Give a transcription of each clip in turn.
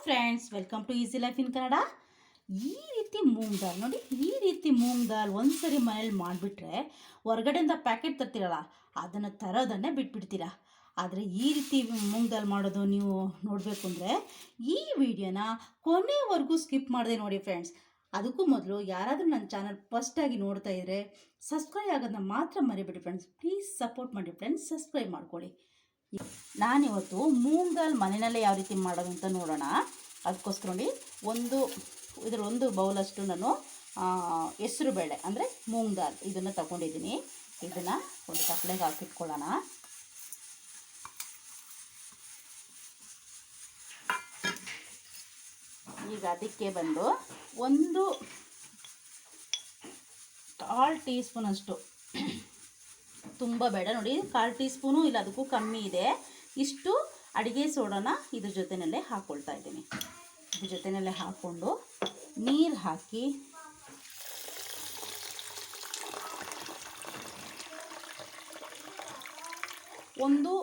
Friends, welcome to easy life in Kannada. ಈ ರೀತಿ ಮೂಂಗ್ ದಾಲ್ ನೋಡಿ, ಈ ರೀತಿ ಮೂಂಗ್ ದಾಲ್ ಒಂದ್ಸರಿ ಮನೇಲಿ ಮಾಡಿಬಿಟ್ರೆ ಹೊರಗಡೆಯಿಂದ ಪ್ಯಾಕೆಟ್ ತರ್ತೀರಲ್ಲ, ಅದನ್ನು ತರೋದನ್ನೇ ಬಿಟ್ಬಿಡ್ತೀರಾ. ಆದರೆ ಈ ರೀತಿ ಮೂಂಗ್ ದಾಲ್ ಮಾಡೋದು ನೀವು ನೋಡಬೇಕು ಅಂದರೆ ಈ ವಿಡಿಯೋನ ಕೊನೆವರೆಗೂ ಸ್ಕಿಪ್ ಮಾಡಿದೆ ನೋಡಿ ಫ್ರೆಂಡ್ಸ್. ಅದಕ್ಕೂ ಮೊದಲು ಯಾರಾದರೂ ನನ್ನ ಚಾನಲ್ ಫಸ್ಟಾಗಿ ನೋಡ್ತಾ ಇದ್ದರೆ ಸಬ್ಸ್ಕ್ರೈಬ್ ಆಗೋದನ್ನ ಮಾತ್ರ ಮರಿಬೇಡಿ ಫ್ರೆಂಡ್ಸ್. ಪ್ಲೀಸ್ ಸಪೋರ್ಟ್ ಮಾಡಿ ಫ್ರೆಂಡ್ಸ್, ಸಬ್ಸ್ಕ್ರೈಬ್ ಮಾಡ್ಕೊಳ್ಳಿ. ನಾನಿವತ್ತು ಮೂಂಗ್ ದಾಲ್ ಮನೆಯಲ್ಲೇ ಯಾವ ರೀತಿ ಮಾಡೋದು ಅಂತ ನೋಡೋಣ. ಅದಕ್ಕೋಸ್ಕರ ನೋಡಿ, ಒಂದು ಬೌಲಷ್ಟು ನಾನು ಹೆಸರು ಬೇಳೆ ಅಂದರೆ ಮೂಂಗ್ ದಾಲ್ ಇದನ್ನು ತಗೊಂಡಿದ್ದೀನಿ. ಇದನ್ನು ಒಂದು ತಪ್ಪಲೆಗೆ ಹಾಕಿಟ್ಕೊಳ್ಳೋಣ. ಈಗ ಅದಕ್ಕೆ ಬಂದು ಒಂದು 1/4 ಟೀ ಸ್ಪೂನಷ್ಟು, ತುಂಬ ಬೇಡ ನೋಡಿ, 1/4 ಟೀ ಸ್ಪೂನು ಇಲ್ಲ ಅದಕ್ಕೂ ಕಮ್ಮಿ ಇದೆ, ಇಷ್ಟು ಅಡುಗೆ ಸೋಡಾನ ಇದ್ರ ಜೊತೆಯಲ್ಲೇ ಹಾಕ್ಕೊಳ್ತಾ ಇದ್ದೀನಿ. ಇದ್ರ ಜೊತೆಯಲ್ಲೇ ಹಾಕ್ಕೊಂಡು ನೀರು ಹಾಕಿ ಒಂದು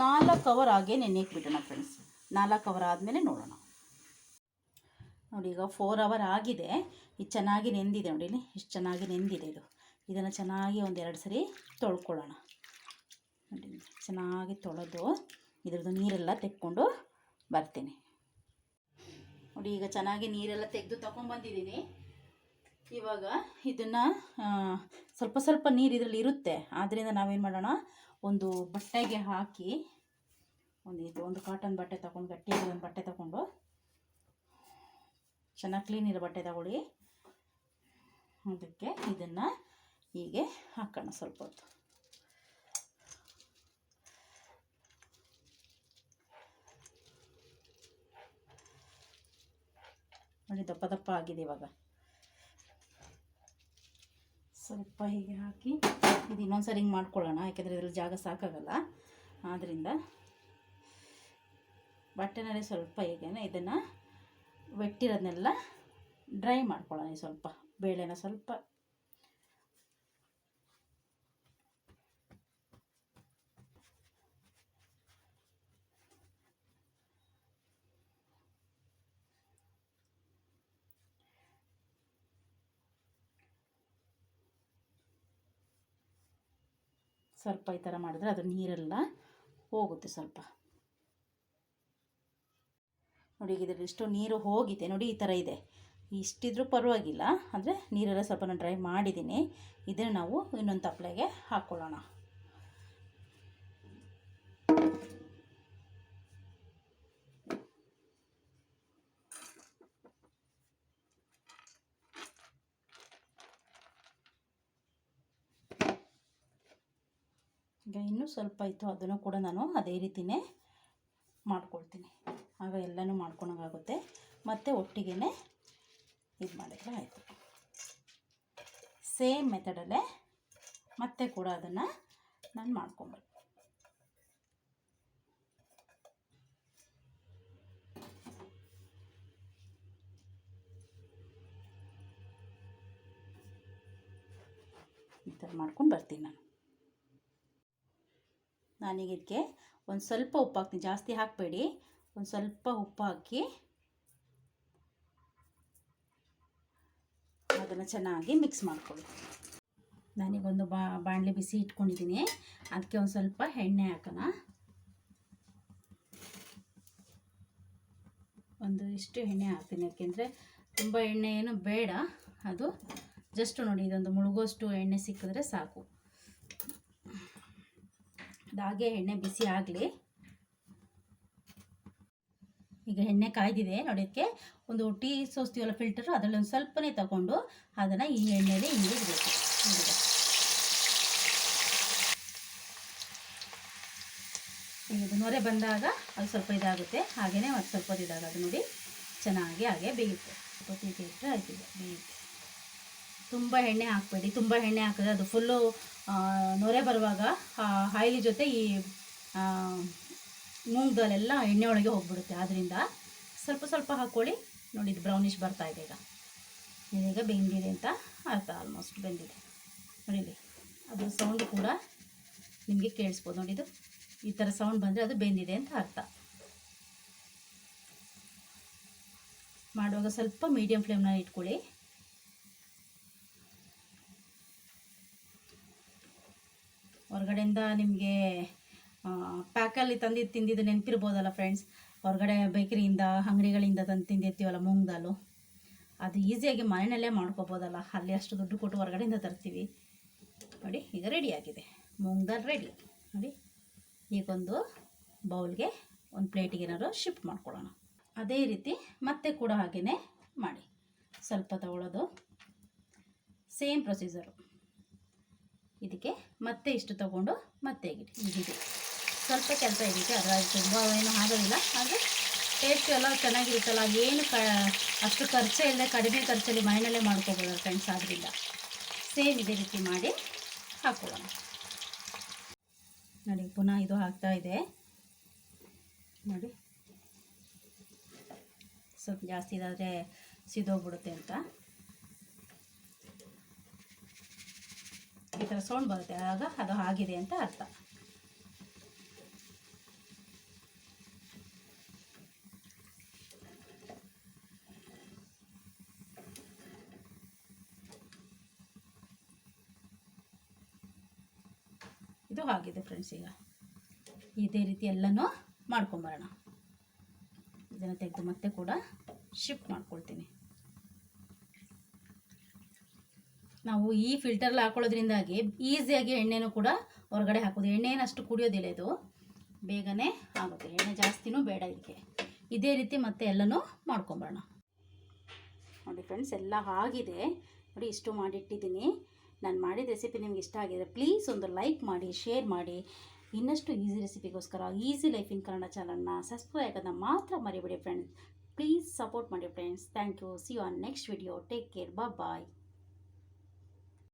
4 ಅವರ್ ಹಾಗೆ ನೆನೆಯಕ್ಕೆ ಬಿಡೋಣ ಫ್ರೆಂಡ್ಸ್. 4 ಅವರ್ ಆದಮೇಲೆ ನೋಡೋಣ. ನೋಡಿ, ಈಗ 4 ಅವರ್ ಆಗಿದೆ. ಇದು ಚೆನ್ನಾಗಿ ನೆಂದಿದೆ ನೋಡಿ, ಇಲ್ಲಿ ಇಷ್ಟು ಚೆನ್ನಾಗಿ ನೆಂದಿದೆ. ಇದನ್ನು ಚೆನ್ನಾಗಿ ಒಂದು 2 ಸರಿ ತೊಳ್ಕೊಳ್ಳೋಣ. ನೋಡಿ, ಚೆನ್ನಾಗಿ ತೊಳೆದು ಇದ್ರದ್ದು ನೀರೆಲ್ಲ ತೆಕ್ಕೊಂಡು ಬರ್ತೀನಿ. ನೋಡಿ, ಈಗ ಚೆನ್ನಾಗಿ ನೀರೆಲ್ಲ ತೆಗೆದು ತಗೊಂಡ್ಬಂದಿದ್ದೀನಿ. ಇವಾಗ ಇದನ್ನು ಸ್ವಲ್ಪ ಸ್ವಲ್ಪ ನೀರು ಇದರಲ್ಲಿ ಇರುತ್ತೆ, ಆದ್ದರಿಂದ ನಾವೇನು ಮಾಡೋಣ, ಒಂದು ಬಟ್ಟೆಗೆ ಹಾಕಿ ಒಂದು ಕಾಟನ್ ಬಟ್ಟೆ ತೊಗೊಂಡು, ಗಟ್ಟಿಯಾಗಿ ಒಂದು ಬಟ್ಟೆ ತೊಗೊಂಡು, ಚೆನ್ನಾಗಿ ಕ್ಲೀನ್ ಇರೋ ಬಟ್ಟೆ ತಗೊಳ್ಳಿ. ಅದಕ್ಕೆ ಇದನ್ನು ಹೀಗೆ ಹಾಕೋಣ ಸ್ವಲ್ಪ ಹೊತ್ತು. ನೋಡಿ, ದಪ್ಪ ದಪ್ಪ ಆಗಿದೆ. ಇವಾಗ ಸ್ವಲ್ಪ ಹೀಗೆ ಹಾಕಿ ಇದು ಇನ್ನೊಂದ್ಸರಿ ಹಿಂಗೆ ಮಾಡ್ಕೊಳ್ಳೋಣ, ಯಾಕೆಂದರೆ ಇದರಲ್ಲಿ ಜಾಗ ಸಾಕಾಗಲ್ಲ. ಆದ್ದರಿಂದ ಬಟ್ಟೆನಲ್ಲಿ ಸ್ವಲ್ಪ ಹೀಗೆ ಇದನ್ನು ವೆಟ್ಟಿರೋದನ್ನೆಲ್ಲ ಡ್ರೈ ಮಾಡ್ಕೊಳ್ಳೋಣ. ಸ್ವಲ್ಪ ಬೇಳೆನ ಸ್ವಲ್ಪ ಈ ಥರ ಮಾಡಿದ್ರೆ ಅದು ನೀರೆಲ್ಲ ಹೋಗುತ್ತೆ ಸ್ವಲ್ಪ. ನೋಡಿ, ಇದರಲ್ಲಿ ಇಷ್ಟು ನೀರು ಹೋಗಿದೆ ನೋಡಿ, ಈ ಥರ ಇದೆ. ಇಷ್ಟಿದ್ರೂ ಪರವಾಗಿಲ್ಲ, ಅಂದರೆ ನೀರೆಲ್ಲ ಸ್ವಲ್ಪ ನಾನು ಡ್ರೈ ಮಾಡಿದ್ದೀನಿ. ಇದನ್ನು ನಾವು ಇನ್ನೊಂದು ತಪ್ಪಲೆಗೆ ಹಾಕ್ಕೊಳ್ಳೋಣ. ಈಗ ಇನ್ನೂ ಸ್ವಲ್ಪ ಇತ್ತು, ಅದನ್ನು ಕೂಡ ನಾನು ಅದೇ ರೀತಿಯೇ ಮಾಡ್ಕೊಳ್ತೀನಿ. ಆಗ ಎಲ್ಲನೂ ಮಾಡ್ಕೊಳಂಗಾಗುತ್ತೆ, ಮತ್ತು ಒಟ್ಟಿಗೆ ಇದು ಮಾಡಿದ್ರೆ ಆಯಿತು. ಸೇಮ್ ಮೆಥಡಲ್ಲೇ ಮತ್ತೆ ಕೂಡ ಅದನ್ನು ನಾನು ಮಾಡ್ಕೊಂಬರ್ತೀನಿ. ಈ ಥರ ಮಾಡ್ಕೊಂಡು ಬರ್ತೀನಿ ನಾನೀಗ ಇದಕ್ಕೆ ಒಂದು ಸ್ವಲ್ಪ ಉಪ್ಪು ಹಾಕ್ತೀನಿ, ಜಾಸ್ತಿ ಹಾಕಬೇಡಿ. ಒಂದು ಸ್ವಲ್ಪ ಉಪ್ಪು ಹಾಕಿ ಅದನ್ನು ಚೆನ್ನಾಗಿ ಮಿಕ್ಸ್ ಮಾಡ್ಕೊಳ್ಳಿ. ನಾನೀಗೊಂದು ಬಾಣಲೆ ಬಿಸಿ ಇಟ್ಕೊಂಡಿದ್ದೀನಿ, ಅದಕ್ಕೆ ಒಂದು ಸ್ವಲ್ಪ ಎಣ್ಣೆ ಹಾಕೋಣ. ಇಷ್ಟು ಎಣ್ಣೆ ಹಾಕ್ತೀನಿ, ಯಾಕೆಂದರೆ ತುಂಬ ಎಣ್ಣೆ ಏನು ಬೇಡ, ಅದು ಜಸ್ಟ್ ನೋಡಿ ಇದೊಂದು ಮುಳುಗೋಷ್ಟು ಎಣ್ಣೆ ಸಿಕ್ಕಿದ್ರೆ ಸಾಕು. ಹಾಗೆ ಎಣ್ಣೆ ಬಿಸಿ ಆಗಲಿ. ಈಗ ಎಣ್ಣೆ ಕಾಯ್ದಿದೆ ನೋಡಿ, ಅದಕ್ಕೆ ಒಂದು ಟೀ ಸೋಸ್ತೀವಲ್ಲ ಫಿಲ್ಟರು, ಅದರಲ್ಲಿ ಒಂದು ಸ್ವಲ್ಪನೇ ತಗೊಂಡು ಅದನ್ನು ಈ ಎಣ್ಣೆಯಲ್ಲಿ ಹಿಂಗೆ ಇಡಬೇಕು. ಇದು ನೊರೆ ಬಂದಾಗ ಅದು ಸ್ವಲ್ಪ ಇದಾಗುತ್ತೆ, ಹಾಗೆಯೇ ಮತ್ತು ಸ್ವಲ್ಪ ಇದಾಗ ಅದು ನೋಡಿ ಚೆನ್ನಾಗಿ ಹಾಗೆ ಬೇಯುತ್ತೆ. ಸ್ವಲ್ಪ ಇಟ್ಟರೆ ಆಯ್ತು, ಬೇಯುತ್ತೆ. ತುಂಬ ಎಣ್ಣೆ ಹಾಕಬೇಡಿ, ತುಂಬ ಎಣ್ಣೆ ಹಾಕಿದ್ರೆ ಅದು ಫುಲ್ಲು ನೊರೆ ಬರುವಾಗ ಆಯಿಲ್ ಜೊತೆ ಈ ಮೂಂಗ್ ದಾಲ್ ಎಲ್ಲ ಎಣ್ಣೆ ಒಳಗೆ ಹೋಗಿಬಿಡುತ್ತೆ. ಆದ್ದರಿಂದ ಸ್ವಲ್ಪ ಸ್ವಲ್ಪ ಹಾಕ್ಕೊಳ್ಳಿ. ನೋಡಿ, ಇದು ಬ್ರೌನಿಷ್ ಬರ್ತಾ ಇದೆ. ಈಗ ಬೆಂದಿದೆ ಅಂತ ಅರ್ಥ, ಆಲ್ಮೋಸ್ಟ್ ಬೆಂದಿದೆ. ನೋಡಿ, ಅದು ಸೌಂಡ್ ಕೂಡ ನಿಮಗೆ ಕೇಳಿಸ್ಬೋದು. ನೋಡಿ, ಇದು ಈ ಥರ ಸೌಂಡ್ ಬಂದರೆ ಅದು ಬೆಂದಿದೆ ಅಂತ ಅರ್ಥ. ಮಾಡುವಾಗ ಸ್ವಲ್ಪ ಮೀಡಿಯಮ್ ಫ್ಲೇಮ್ನಲ್ಲಿ ಇಟ್ಕೊಳ್ಳಿ. ಹೊರಗಡೆಯಿಂದ ನಿಮಗೆ ಪ್ಯಾಕಲ್ಲಿ ತಂದಿದ್ದು ತಿಂದಿದ್ದು ನೆನಪಿರ್ಬೋದಲ್ಲ ಫ್ರೆಂಡ್ಸ್. ಹೊರಗಡೆ ಬೇಕರಿಯಿಂದ ಅಂಗಡಿಗಳಿಂದ ತಂದು ತಿಂದಿರ್ತೀವಲ್ಲ ಮೂಂಗ್ ದಾಲು, ಅದು ಈಸಿಯಾಗಿ ಮನೆಯಲ್ಲೇ ಮಾಡ್ಕೋಬೋದಲ್ಲ. ಅಲ್ಲಿ ಅಷ್ಟು ದುಡ್ಡು ಕೊಟ್ಟು ಹೊರಗಡೆಯಿಂದ ತರ್ತೀವಿ. ನೋಡಿ, ಈಗ ರೆಡಿಯಾಗಿದೆ ಮೂಂಗ್ ದಾಲ್ ರೆಡಿ. ನೋಡಿ, ಈಗೊಂದು ಬೌಲ್ಗೆ ಒಂದು ಪ್ಲೇಟಿಗೆ ಏನಾದ್ರು ಶಿಫ್ಟ್ ಮಾಡ್ಕೊಳ್ಳೋಣ. ಅದೇ ರೀತಿ ಮತ್ತೆ ಕೂಡ ಹಾಗೆಯೇ ಮಾಡಿ. ಸ್ವಲ್ಪ ತಗೊಳ್ಳೋದು, ಸೇಮ್ ಪ್ರೊಸೀಜರು. ಇದಕ್ಕೆ ಮತ್ತೆ ಇಷ್ಟು ತಗೊಂಡು ಮತ್ತೆ ಹೀಗಿದೆ. ಸ್ವಲ್ಪ ಕೆಲಸ ಇದಕ್ಕೆ, ಅದರಲ್ಲಿ ತುಂಬ ಏನು ಆಗೋದಿಲ್ಲ. ಆದರೆ ಟೇಸ್ಟ್ ಎಲ್ಲ ಚೆನ್ನಾಗಿರುತ್ತಲ್ಲ, ಏನು ಅಷ್ಟು ಖರ್ಚೇ ಇಲ್ಲದೆ ಕಡಿಮೆ ಖರ್ಚಲ್ಲಿ ಮನೆಯಲ್ಲೇ ಮಾಡ್ಕೋಬೋದು ಫ್ರೆಂಡ್ಸ್. ಆದ್ದರಿಂದ ಸೇಮ್ ಇದೇ ರೀತಿ ಮಾಡಿ ಹಾಕ್ಕೊಳ್ಳೋಣ. ನೋಡಿ, ಪುನಃ ಇದು ಹಾಕ್ತಾ ಇದೆ. ನೋಡಿ, ಸ್ವಲ್ಪ ಜಾಸ್ತಿ ಇದಾದರೆ ಸಿದೋಗ್ಬಿಡುತ್ತೆ ಅಂತ ಈ ಥರ ಸೌಂಡ್ ಬರುತ್ತೆ, ಆಗ ಅದು ಆಗಿದೆ ಅಂತ ಅರ್ಥ. ಇದು ಆಗಿದೆ ಫ್ರೆಂಡ್ಸ್. ಈಗ ಇದೇ ರೀತಿ ಎಲ್ಲನೂ ಮಾಡ್ಕೊಂಬರೋಣ. ಇದನ್ನು ತೆಗೆದು ಮತ್ತೆ ಕೂಡ ಶಿಫ್ಟ್ ಮಾಡ್ಕೊಳ್ತೀನಿ. ನಾವು ಈ ಫಿಲ್ಟರ್ಲ್ಲಿ ಹಾಕೊಳ್ಳೋದ್ರಿಂದಾಗಿ ಈಸಿಯಾಗಿ ಎಣ್ಣೆನೂ ಕೂಡ ಹೊರಗಡೆ ಹಾಕೋದು. ಎಣ್ಣೆನ ಅಷ್ಟು ಕುಡಿಯೋದಿಲ್ಲ, ಇದು ಬೇಗನೆ ಆಗುತ್ತೆ. ಎಣ್ಣೆ ಜಾಸ್ತಿನೂ ಬೇಡ ಇದಕ್ಕೆ. ಇದೇ ರೀತಿ ಮತ್ತೆ ಎಲ್ಲನೂ ಮಾಡ್ಕೊಂಬರೋಣ. ನೋಡಿ ಫ್ರೆಂಡ್ಸ್, ಎಲ್ಲ ಆಗಿದೆ. ನೋಡಿ, ಇಷ್ಟು ಮಾಡಿಟ್ಟಿದ್ದೀನಿ. ನಾನು ಮಾಡಿದ ರೆಸಿಪಿ ನಿಮ್ಗೆ ಇಷ್ಟ ಆಗಿದೆ ಪ್ಲೀಸ್ ಒಂದು ಲೈಕ್ ಮಾಡಿ, ಶೇರ್ ಮಾಡಿ. ಇನ್ನಷ್ಟು ಈಸಿ ರೆಸಿಪಿಗೋಸ್ಕರ ಈಸಿ ಲೈಫ್ ಇನ್ ಕನ್ನಡ ಚಾನಲ್ನ ಸಬ್ಸ್ಕ್ರೈಬ್ ಆಗೋದನ್ನ ಮಾತ್ರ ಮರಿಬೇಡಿ ಫ್ರೆಂಡ್ಸ್. ಪ್ಲೀಸ್ ಸಪೋರ್ಟ್ ಮಾಡಿ friends. Thank you. See you on next video. Take care. Bye.